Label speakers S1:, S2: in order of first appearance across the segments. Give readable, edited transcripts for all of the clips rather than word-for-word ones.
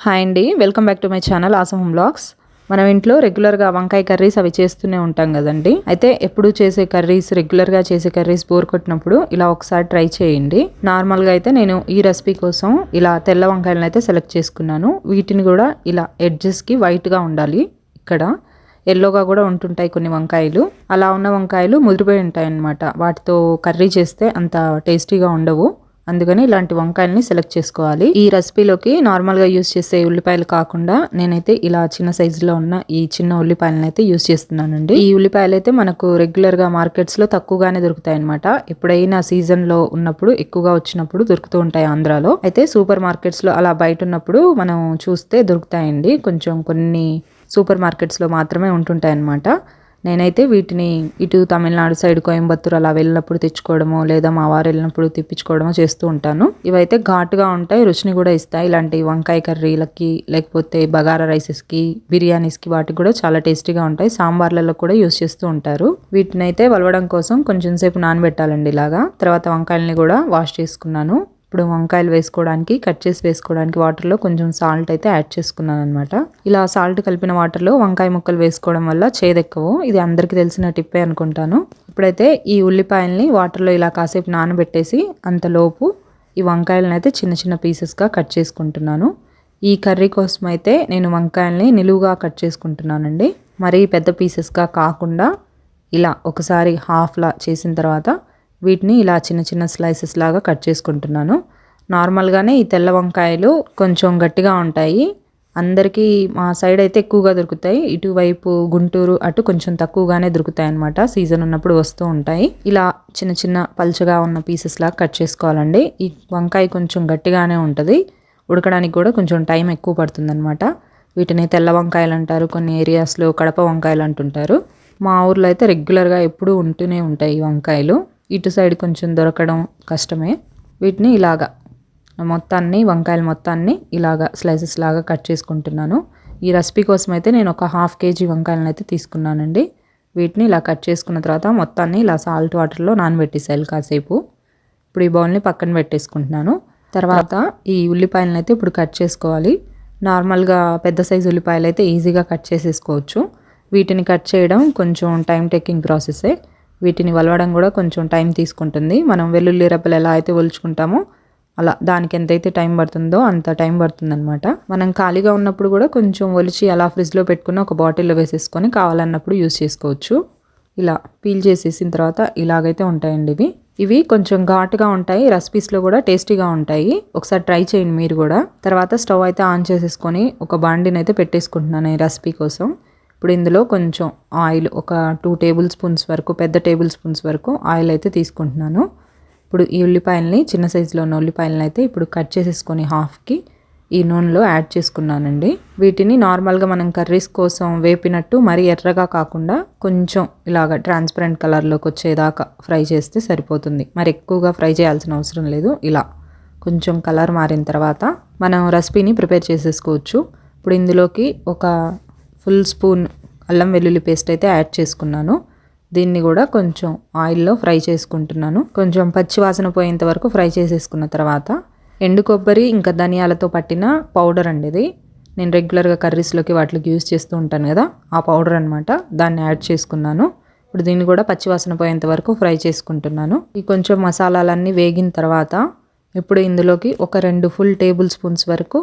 S1: Hi అండి, welcome back to my channel awesome home vlogs. మనం ఇంట్లో రెగ్యులర్గా వంకాయ కర్రీస్ అవి చేస్తూనే ఉంటాం కదండి. అయితే ఎప్పుడు చేసే కర్రీస్, రెగ్యులర్గా చేసే కర్రీస్ బోర్ కొట్టినప్పుడు ఇలా ఒకసారి ట్రై చేయండి. నార్మల్గా అయితే నేను ఈ రెసిపీ కోసం ఇలా తెల్ల వంకాయలను అయితే సెలెక్ట్ చేసుకున్నాను. వీటిని కూడా ఇలా ఎడ్జెస్కి వైట్గా ఉండాలి. ఇక్కడ ఎల్లోగా కూడా ఉంటుంటాయి కొన్ని వంకాయలు. అలా ఉన్న వంకాయలు ముదిరిపోయి ఉంటాయి అన్నమాట. వాటితో కర్రీ చేస్తే అంత టేస్టీగా ఉండవు. అందుకని ఇలాంటి వంకాయలని సెలెక్ట్ చేసుకోవాలి. ఈ రెసిపీలోకి నార్మల్గా యూస్ చేసే ఉల్లిపాయలు కాకుండా నేనైతే ఇలా చిన్న సైజులో ఉన్న ఈ చిన్న ఉల్లిపాయలను అయితే యూస్ చేస్తున్నానండి. ఈ ఉల్లిపాయలు అయితే మనకు రెగ్యులర్గా మార్కెట్స్లో తక్కువగానే దొరుకుతాయి అనమాట. ఎప్పుడైనా సీజన్లో ఉన్నప్పుడు ఎక్కువగా వచ్చినప్పుడు దొరుకుతూ ఉంటాయి ఆంధ్రాలో. అయితే సూపర్ మార్కెట్స్లో అలా బయట ఉన్నప్పుడు మనం చూస్తే దొరుకుతాయండి. కొంచెం కొన్ని సూపర్ మార్కెట్స్లో మాత్రమే ఉంటుంటాయి అన్నమాట. నేనైతే వీటిని ఇటు తమిళనాడు సైడ్ కోయంబత్తూర్ అలా వెళ్ళినప్పుడు తెచ్చుకోవడము, లేదా మా వారు వెళ్ళినప్పుడు తెప్పించుకోవడము చేస్తూ ఉంటాను. ఇవైతే ఘాటుగా ఉంటాయి, రుచిని కూడా ఇస్తాయి. ఇలాంటి వంకాయ కర్రీలకి, లేకపోతే బగారా రైసెస్కి, బిర్యానీస్కి వాటికి కూడా చాలా టేస్టీగా ఉంటాయి. సాంబార్లలో కూడా యూస్ చేస్తూ ఉంటారు. వీటిని అయితే వలవడం కోసం కొంచెం సేపు నానబెట్టాలండి ఇలాగా. తర్వాత వంకాయలని కూడా వాష్ చేసుకున్నాను. ఇప్పుడు వంకాయలు వేసుకోవడానికి, కట్ చేసి వేసుకోవడానికి వాటర్లో కొంచెం సాల్ట్ అయితే యాడ్ చేసుకున్నాను అనమాట. ఇలా సాల్ట్ కలిపిన వాటర్లో వంకాయ ముక్కలు వేసుకోవడం వల్ల చేదెక్కవు. ఇది అందరికీ తెలిసిన టిప్పే అనుకుంటాను. ఇప్పుడైతే ఈ ఉల్లిపాయల్ని వాటర్లో ఇలా కాసేపు నానబెట్టేసి అంతలోపు ఈ వంకాయలను అయితే చిన్న చిన్న పీసెస్గా కట్ చేసుకుంటున్నాను. ఈ కర్రీ కోసం అయితే నేను వంకాయల్ని నిలువుగా కట్ చేసుకుంటున్నానండి. మరీ పెద్ద పీసెస్గా కాకుండా ఇలా ఒకసారి హాఫ్లా చేసిన తర్వాత వీటిని ఇలా చిన్న చిన్న స్లైసెస్ లాగా కట్ చేసుకుంటున్నాను. నార్మల్గానే ఈ తెల్ల వంకాయలు కొంచెం గట్టిగా ఉంటాయి. అందరికీ మా సైడ్ అయితే ఎక్కువగా దొరుకుతాయి. ఇటువైపు గుంటూరు అటు కొంచెం తక్కువగానే దొరుకుతాయి అన్నమాట. సీజన్ ఉన్నప్పుడు వస్తూ ఉంటాయి. ఇలా చిన్న చిన్న పల్చగా ఉన్న పీసెస్ లాగా కట్ చేసుకోవాలండి. ఈ వంకాయ కొంచెం గట్టిగానే ఉంటుంది. ఉడకడానికి కూడా కొంచెం టైం ఎక్కువ పడుతుంది అనమాట. వీటిని తెల్ల వంకాయలు అంటారు, కొన్ని ఏరియాస్లో కడప వంకాయలు అంటుంటారు. మా ఊర్లో అయితే రెగ్యులర్గా ఎప్పుడూ ఉంటూనే ఉంటాయి ఈ వంకాయలు. ఇటు సైడ్ కొంచెం దొరకడం కష్టమే. వీటిని ఇలాగా వంకాయలు మొత్తాన్ని ఇలాగా స్లైసెస్ లాగా కట్ చేసుకుంటున్నాను. ఈ రెసిపీ కోసం అయితే నేను ఒక 1/2 kg వంకాయలను అయితే తీసుకున్నానండి. వీటిని ఇలా కట్ చేసుకున్న తర్వాత మొత్తాన్ని ఇలా సాల్ట్ వాటర్లో నానబెట్టేసాను కాసేపు. ఇప్పుడు ఈ బౌల్ని పక్కన పెట్టేసుకుంటున్నాను. తర్వాత ఈ ఉల్లిపాయలను అయితే ఇప్పుడు కట్ చేసుకోవాలి. నార్మల్గా పెద్ద సైజు ఉల్లిపాయలు అయితే ఈజీగా కట్ చేసేసుకోవచ్చు. వీటిని కట్ చేయడం కొంచెం టైం టేకింగ్ ప్రాసెసే. వీటిని వలవడం కూడా కొంచెం టైం తీసుకుంటుంది. మనం వెల్లుల్లి రెబ్బలు ఎలా అయితే ఒలుచుకుంటామో అలా దానికి ఎంతైతే టైం పడుతుందో అంత టైం పడుతుంది అనమాట. మనం ఖాళీగా ఉన్నప్పుడు కూడా కొంచెం ఒలిచి అలా ఫ్రిడ్జ్లో పెట్టుకుని ఒక బాటిల్లో వేసేసుకొని కావాలన్నప్పుడు యూస్ చేసుకోవచ్చు. ఇలా పీల్ చేసేసిన తర్వాత ఇలాగైతే ఉంటాయండి ఇవి కొంచెం ఘాటుగా ఉంటాయి. రెసిపీస్లో కూడా టేస్టీగా ఉంటాయి. ఒకసారి ట్రై చేయండి మీరు కూడా. తర్వాత స్టవ్ అయితే ఆన్ చేసేసుకొని ఒక బాండిని అయితే పెట్టేసుకుంటున్నాను ఈ రెసిపీ కోసం. ఇప్పుడు ఇందులో కొంచెం ఆయిల్, ఒక 2 టేబుల్ స్పూన్స్ వరకు, పెద్ద టేబుల్ స్పూన్స్ వరకు ఆయిల్ అయితే తీసుకుంటున్నాను. ఇప్పుడు ఈ ఉల్లిపాయలని, చిన్న సైజులో ఉన్న ఉల్లిపాయలని అయితే ఇప్పుడు కట్ చేసేసుకొని హాఫ్కి ఈ నూనెలో యాడ్ చేసుకున్నానండి. వీటిని నార్మల్గా మనం కర్రీస్ కోసం వేపినట్టు మరీ ఎర్రగా కాకుండా కొంచెం ఇలాగ ట్రాన్స్పరెంట్ కలర్లోకి వచ్చేదాకా ఫ్రై చేస్తే సరిపోతుంది. మరి ఎక్కువగా ఫ్రై చేయాల్సిన అవసరం లేదు. ఇలా కొంచెం కలర్ మారిన తర్వాత మనం రెసిపీని ప్రిపేర్ చేసేసుకోవచ్చు. ఇప్పుడు ఇందులోకి ఒక ఫుల్ స్పూన్ అల్లం వెల్లుల్లి పేస్ట్ అయితే యాడ్ చేసుకున్నాను. దీన్ని కూడా కొంచెం ఆయిల్లో ఫ్రై చేసుకుంటున్నాను. కొంచెం పచ్చి వాసన పోయేంత వరకు ఫ్రై చేసేసుకున్న తర్వాత ఎండు కొబ్బరి ఇంకా ధనియాలతో పట్టిన పౌడర్ అండి ఇది. నేను రెగ్యులర్గా కర్రీస్లోకి వాటికి యూస్ చేస్తూ ఉంటాను కదా, ఆ పౌడర్ అనమాట. దాన్ని యాడ్ చేసుకున్నాను. ఇప్పుడు దీన్ని కూడా పచ్చి వాసన పోయేంత వరకు ఫ్రై చేసుకుంటున్నాను. ఈ కొంచెం మసాలాలన్నీ వేగిన తర్వాత ఇప్పుడు ఇందులోకి ఒక 2 ఫుల్ టేబుల్ స్పూన్స్ వరకు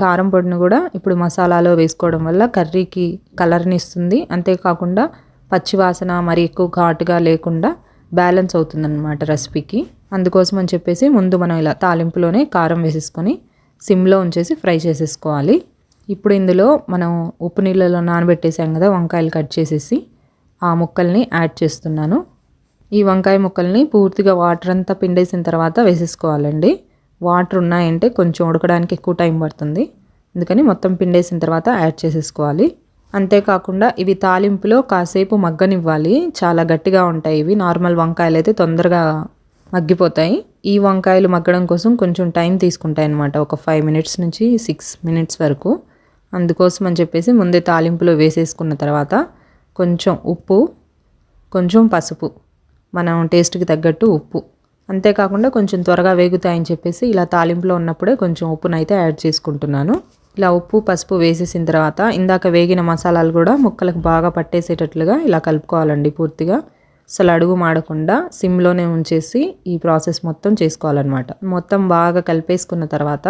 S1: కారం పొడిని కూడా ఇప్పుడు మసాలాలో వేసుకోవడం వల్ల కర్రీకి కలర్ని ఇస్తుంది. అంతేకాకుండా పచ్చి వాసన మరి ఎక్కువ ఘాటుగా లేకుండా బ్యాలెన్స్ అవుతుంది అన్నమాట రెసిపీకి. అందుకోసం అని చెప్పేసి ముందు మనం ఇలా తాలింపులోనే కారం వేసేసుకొని సిమ్లో ఉంచేసి ఫ్రై చేసేసుకోవాలి. ఇప్పుడు ఇందులో మనం ఉప్పు నీళ్ళలో నానబెట్టేసాం కదా వంకాయలు కట్ చేసేసి, ఆ ముక్కల్ని యాడ్ చేస్తున్నాను. ఈ వంకాయ ముక్కల్ని పూర్తిగా వాటర్ అంతా పిండేసిన తర్వాత వేసేసుకోవాలండి. వాటర్ ఉన్నాయంటే కొంచెం ఉడకడానికి ఎక్కువ టైం పడుతుంది. అందుకని మొత్తం పిండేసిన తర్వాత యాడ్ చేసేసుకోవాలి. అంతేకాకుండా ఇవి తాలింపులో కాసేపు మగ్గనివ్వాలి. చాలా గట్టిగా ఉంటాయి ఇవి. నార్మల్ వంకాయలు అయితే తొందరగా మగ్గిపోతాయి. ఈ వంకాయలు మగ్గడం కోసం కొంచెం టైం తీసుకుంటాయి అన్నమాట. ఒక 5 minutes నుంచి 6 minutes వరకు. అందుకోసం అని చెప్పేసి ముందే తాలింపులో వేసేసుకున్న తర్వాత కొంచెం ఉప్పు, కొంచెం పసుపు, మనం టేస్ట్కి తగ్గట్టు ఉప్పు, అంతేకాకుండా కొంచెం త్వరగా వేగుతాయని చెప్పేసి ఇలా తాలింపులో ఉన్నప్పుడే కొంచెం ఉప్పునైతే యాడ్ చేసుకుంటున్నాను. ఇలా ఉప్పు పసుపు వేసేసిన తర్వాత ఇందాక వేగిన మసాలాలు కూడా ముక్కలకు బాగా పట్టేసేటట్లుగా ఇలా కలుపుకోవాలండి పూర్తిగా. అసలు అడుగు మాడకుండా సిమ్లోనే ఉంచేసి ఈ ప్రాసెస్ మొత్తం చేసుకోవాలన్నమాట. మొత్తం బాగా కలిపేసుకున్న తర్వాత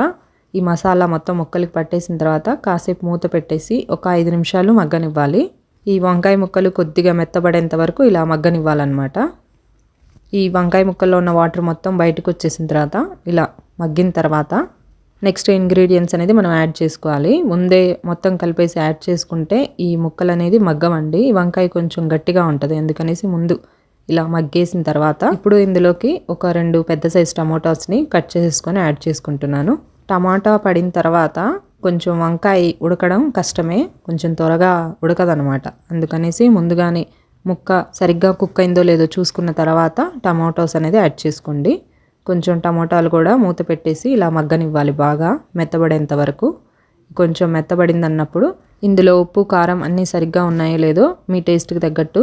S1: ఈ మసాలా మొత్తం ముక్కలకి పట్టేసిన తర్వాత కాసేపు మూత పెట్టేసి ఒక 5 నిమిషాలు మగ్గనివ్వాలి. ఈ వంకాయ ముక్కలు కొద్దిగా మెత్తబడేంత వరకు ఇలా మగ్గనివ్వాలన్నమాట. ఈ వంకాయ ముక్కల్లో ఉన్న వాటర్ మొత్తం బయటకు వచ్చేసిన తర్వాత ఇలా మగ్గిన తర్వాత నెక్స్ట్ ఇంగ్రీడియంట్స్ అనేది మనం యాడ్ చేసుకోవాలి. ముందే మొత్తం కలిపేసి యాడ్ చేసుకుంటే ఈ ముక్కలు అనేది మగ్గమండి. ఈ వంకాయ కొంచెం గట్టిగా ఉంటుంది, ఎందుకనేసి ముందు ఇలా మగ్గేసిన తర్వాత ఇప్పుడు ఇందులోకి ఒక 2 పెద్ద సైజు టమోటాస్ని కట్ చేసుకొని యాడ్ చేసుకుంటున్నాను. టమాటా పడిన తర్వాత కొంచెం వంకాయ ఉడకడం కష్టమే, కొంచెం త్వరగా ఉడకదనమాట. అందుకనేసి ముందుగానే ముక్క సరిగ్గా కుక్ అయిందో లేదో చూసుకున్న తర్వాత టమాటోస్ అనేది యాడ్ చేసుకోండి. కొంచెం టమాటాలు కూడా మూత పెట్టేసి ఇలా మగ్గనివ్వాలి బాగా మెత్తబడేంత వరకు. కొంచెం మెత్తబడింది అన్నప్పుడు ఇందులో ఉప్పు కారం అన్నీ సరిగ్గా ఉన్నాయో లేదో మీ టేస్ట్కి తగ్గట్టు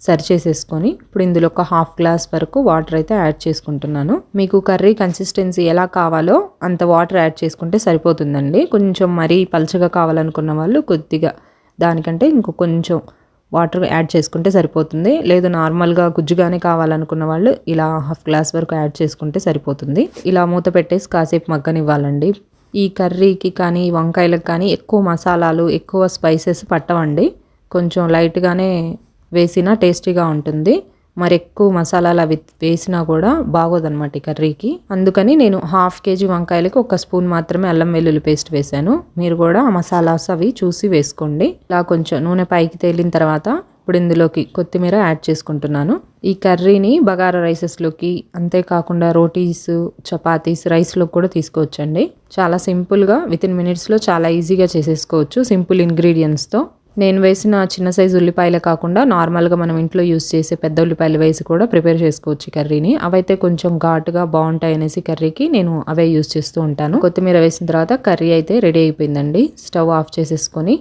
S1: సరి చేసేసుకొని ఇప్పుడు ఇందులో ఒక 1/2 గ్లాస్ వరకు వాటర్ అయితే యాడ్ చేసుకుంటున్నాను. మీకు కర్రీ కన్సిస్టెన్సీ ఎలా కావాలో అంత వాటర్ యాడ్ చేసుకుంటే సరిపోతుందండి. కొంచెం మరీ పలచగా కావాలనుకున్న వాళ్ళు కొద్దిగా దానికంటే ఇంకో కొంచెం వాటర్ యాడ్ చేసుకుంటే సరిపోతుంది. లేదు నార్మల్గా గుజ్జుగానే కావాలనుకున్న వాళ్ళు ఇలా 1/2 గ్లాస్ వరకు యాడ్ చేసుకుంటే సరిపోతుంది. ఇలా మూత పెట్టేసి కాసేపు మగ్గనివ్వాలండి. ఈ కర్రీకి కానీ వంకాయలకు కానీ ఎక్కువ మసాలాలు ఎక్కువ స్పైసెస్ పట్టవండి. కొంచెం లైట్గానే వేసినా టేస్టీగా ఉంటుంది. మరి ఎక్కువ మసాలాలు అవి వేసినా కూడా బాగోదన్నమాట ఈ కర్రీకి. అందుకని నేను 1/2 కేజీ వంకాయలకి 1 స్పూన్ మాత్రమే అల్లం వెల్లుల్లి పేస్ట్ వేసాను. మీరు కూడా ఆ మసాలాస్ అవి చూసి వేసుకోండి. ఇలా కొంచెం నూనె పైకి తేలిన తర్వాత ఇప్పుడు ఇందులోకి కొత్తిమీర యాడ్ చేసుకుంటున్నాను. ఈ కర్రీని బగారా రైసెస్లోకి అంతేకాకుండా రోటీస్ చపాతీస్ రైస్లోకి కూడా తీసుకోవచ్చండి. చాలా సింపుల్గా వితిన్ మినిట్స్లో చాలా ఈజీగా చేసేసుకోవచ్చు సింపుల్ ఇంగ్రీడియంట్స్తో. నేను వేసిన చిన్న సైజు ఉల్లిపాయలే కాకుండా నార్మల్గా మనం ఇంట్లో యూస్ చేసే పెద్ద ఉల్లిపాయలు వేసి కూడా ప్రిపేర్ చేసుకోవచ్చు కర్రీని. అవైతే కొంచెం ఘాటుగా బాగుంటాయి అనేసి కర్రీకి నేను అవే యూస్ చేస్తూ ఉంటాను. కొత్తిమీర వేసిన తర్వాత కర్రీ అయితే రెడీ అయిపోయిందండి. స్టవ్ ఆఫ్ చేసేసుకొని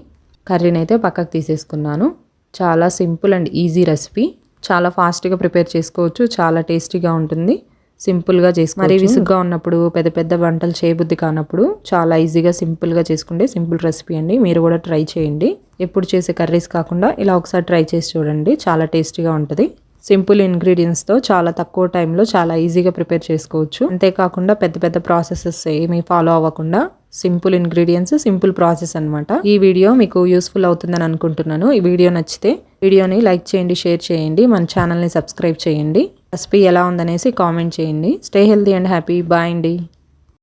S1: కర్రీని అయితే పక్కకు తీసేసుకున్నాను. చాలా సింపుల్ అండ్ ఈజీ రెసిపీ. చాలా ఫాస్ట్గా ప్రిపేర్ చేసుకోవచ్చు, చాలా టేస్టీగా ఉంటుంది. సింపుల్గా చేసుకోవచ్చు. మరీ విసుగ్గా ఉన్నప్పుడు పెద్ద పెద్ద వంటలు చేయబుద్ధి కానప్పుడు చాలా ఈజీగా సింపుల్గా చేసుకుంటే సింపుల్ రెసిపీ అండి. మీరు కూడా ట్రై చేయండి. ఎప్పుడు చేసే కర్రీస్ కాకుండా ఇలా ఒకసారి ట్రై చేసి చూడండి, చాలా టేస్టీగా ఉంటుంది. సింపుల్ ఇంగ్రీడియంట్స్తో చాలా తక్కువ టైంలో చాలా ఈజీగా ప్రిపేర్ చేసుకోవచ్చు. అంతేకాకుండా పెద్ద పెద్ద ప్రాసెసెస్ ఏమీ ఫాలో అవ్వకుండా సింపుల్ ఇంగ్రీడియంట్స్ సింపుల్ ప్రాసెస్ అనమాట. ఈ వీడియో మీకు యూస్ఫుల్ అవుతుందని అనుకుంటున్నాను. ఈ వీడియో నచ్చితే వీడియోని లైక్ చేయండి, షేర్ చేయండి, మన ఛానల్ని సబ్స్క్రైబ్ చేయండి. రెసిపీ ఎలా ఉందనేసి కామెంట్ చేయండి. Stay healthy and happy. Bye అండి.